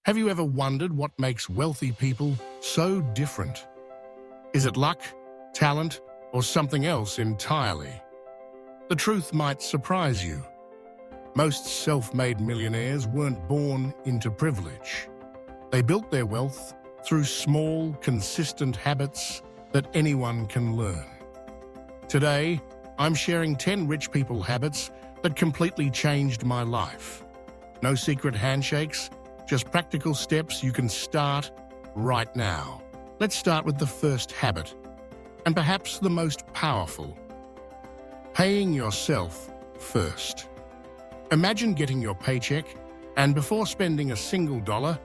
Have you ever wondered what makes wealthy people so different? Is it luck, talent, or something else entirely? The truth might surprise you. Most self-made millionaires weren't born into privilege. They built their wealth through small, consistent habits that anyone can learn. Today, I'm sharing 10 rich people habits that completely changed my life. No secret handshakes, just practical steps you can start right now. Let's start with the first habit, and perhaps the most powerful. Paying yourself first. Imagine getting your paycheck, and before spending a single dollar,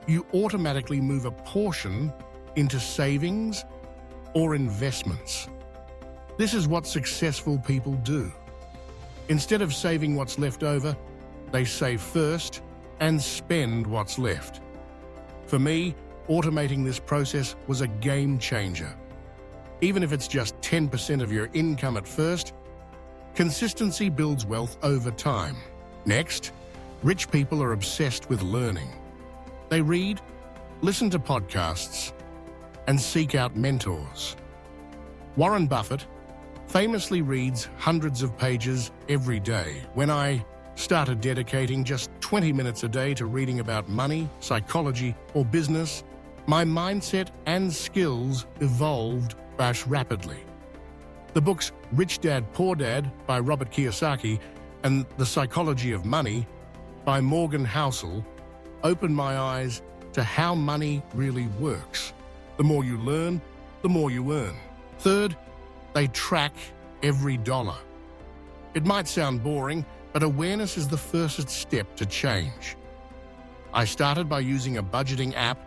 you automatically move a portion into savings or investments. This is what successful people do. Instead of saving what's left over, they save first and spend what's left. For me, automating this process was a game changer. Even if it's just 10% of your income at first, consistency builds wealth over time. Next, rich people are obsessed with learning. They read, listen to podcasts, and seek out mentors. Warren Buffett famously reads hundreds of pages every day. When I started dedicating just 20 minutes a day to reading about money, psychology, or business, my mindset and skills evolved rapidly. The books Rich Dad, Poor Dad by Robert Kiyosaki and The Psychology of Money by Morgan Housel opened my eyes to how money really works. The more you learn, the more you earn. Third, they track every dollar. It might sound boring, but awareness is the first step to change. I started by using a budgeting app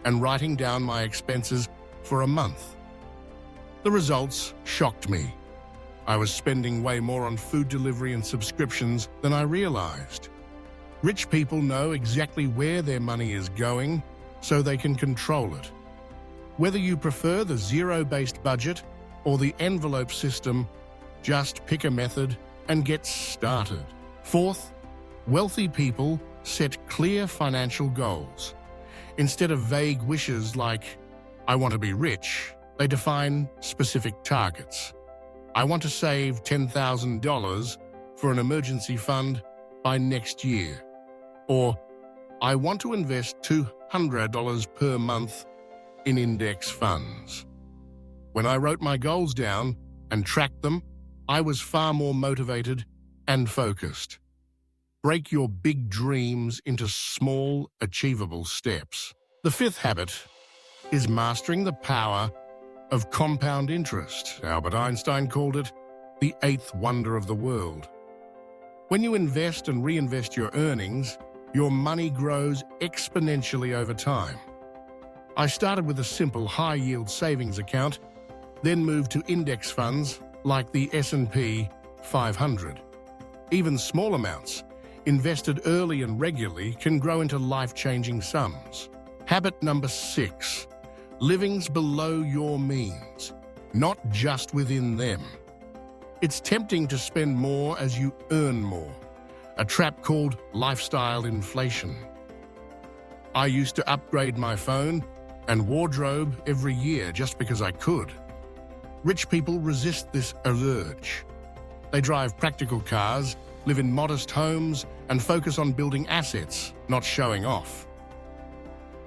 and writing down my expenses for a month. The results shocked me. I was spending way more on food delivery and subscriptions than I realized. Rich people know exactly where their money is going, so they can control it. Whether you prefer the zero-based budget or the envelope system, just pick a method and get started. Fourth, wealthy people set clear financial goals. Instead of vague wishes like, I want to be rich, they define specific targets. I want to save $10,000 for an emergency fund by next year. Or, I want to invest $200 per month in index funds. When I wrote my goals down and tracked them, I was far more motivated and focused. Break your big dreams into small, achievable steps. The fifth habit is mastering the power of compound interest. Albert Einstein called it the eighth wonder of the world. When you invest and reinvest your earnings, your money grows exponentially over time. I started with a simple high-yield savings account, then moved to index funds like the S&P 500. Even small amounts, invested early and regularly, can grow into life-changing sums. Habit number 6, living's below your means, not just within them. It's tempting to spend more as you earn more, a trap called lifestyle inflation. I used to upgrade my phone and wardrobe every year just because I could. Rich people resist this urge. They drive practical cars, live in modest homes, and focus on building assets, not showing off.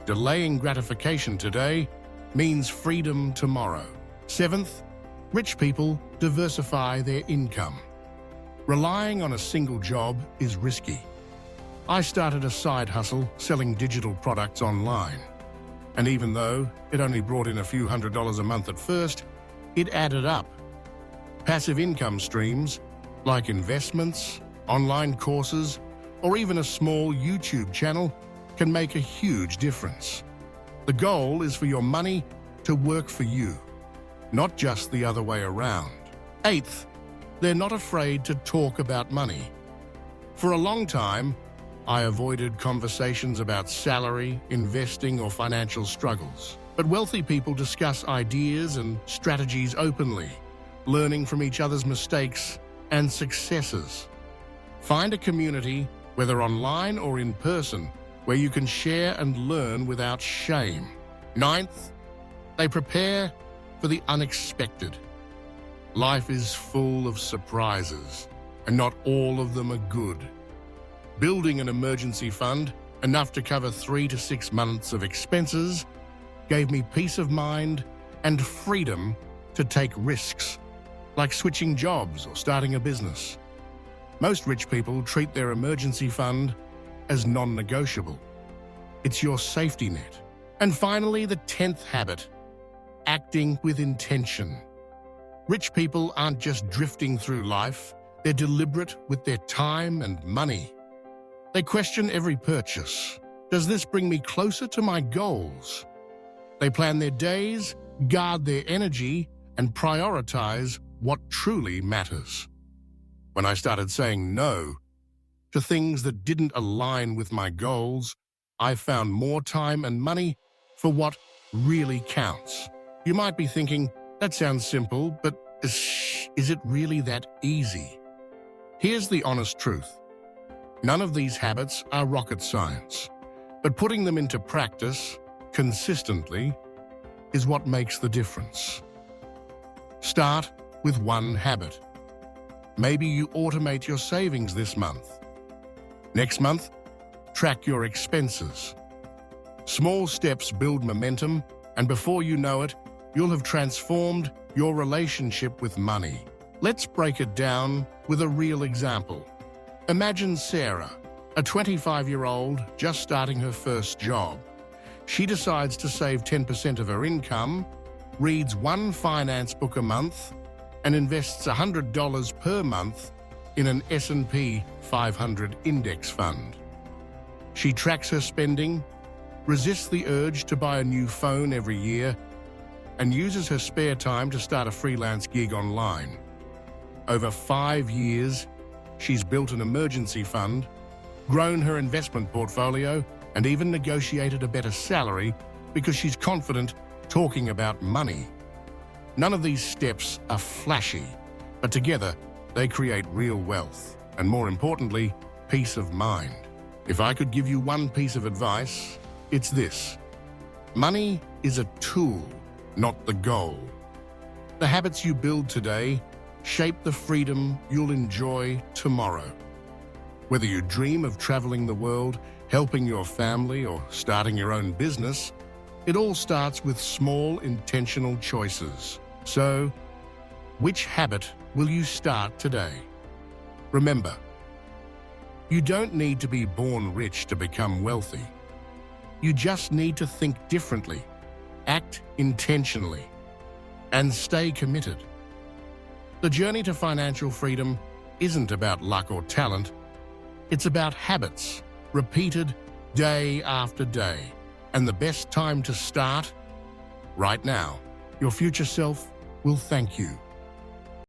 Delaying gratification today means freedom tomorrow. Seventh, rich people diversify their income. Relying on a single job is risky. I started a side hustle selling digital products online. And even though it only brought in a few $100s a month at first, it added up. Passive income streams, like investments, online courses, or even a small YouTube channel, can make a huge difference. The goal is for your money to work for you, not just the other way around. Eighth, they're not afraid to talk about money. For a long time, I avoided conversations about salary, investing, or financial struggles. But wealthy people discuss ideas and strategies openly, learning from each other's mistakes and successes. Find a community, whether online or in person, where you can share and learn without shame. Ninth, they prepare for the unexpected. Life is full of surprises, and not all of them are good. Building an emergency fund, enough to cover 3 to 6 months of expenses, gave me peace of mind and freedom to take risks, like switching jobs or starting a business. Most rich people treat their emergency fund as non-negotiable. It's your safety net. And finally, the 10th habit, acting with intention. Rich people aren't just drifting through life, they're deliberate with their time and money. They question every purchase. Does this bring me closer to my goals? They plan their days, guard their energy, and prioritize what truly matters. When I started saying no to things that didn't align with my goals, I found more time and money for what really counts. You might be thinking, that sounds simple, but is it really that easy? Here's the honest truth. None of these habits are rocket science, but putting them into practice consistently is what makes the difference. Start with one habit. Maybe you automate your savings this month. Next month, track your expenses. Small steps build momentum, and before you know it, you'll have transformed your relationship with money. Let's break it down with a real example. Imagine Sarah, a 25-year-old just starting her first job. She decides to save 10% of her income, reads one finance book a month, and invests $100 per month in an S&P 500 index fund. She tracks her spending, resists the urge to buy a new phone every year, and uses her spare time to start a freelance gig online. Over 5 years, she's built an emergency fund, grown her investment portfolio, and even negotiated a better salary because she's confident talking about money. None of these steps are flashy, but together they create real wealth, and more importantly, peace of mind. If I could give you one piece of advice, it's this. Money is a tool, not the goal. The habits you build today shape the freedom you'll enjoy tomorrow. Whether you dream of traveling the world, helping your family, or starting your own business, it all starts with small, intentional choices. So, which habit will you start today? Remember, you don't need to be born rich to become wealthy. You just need to think differently, act intentionally, and stay committed. The journey to financial freedom isn't about luck or talent. It's about habits, repeated day after day. And the best time to start? Right now. Your future self will thank you.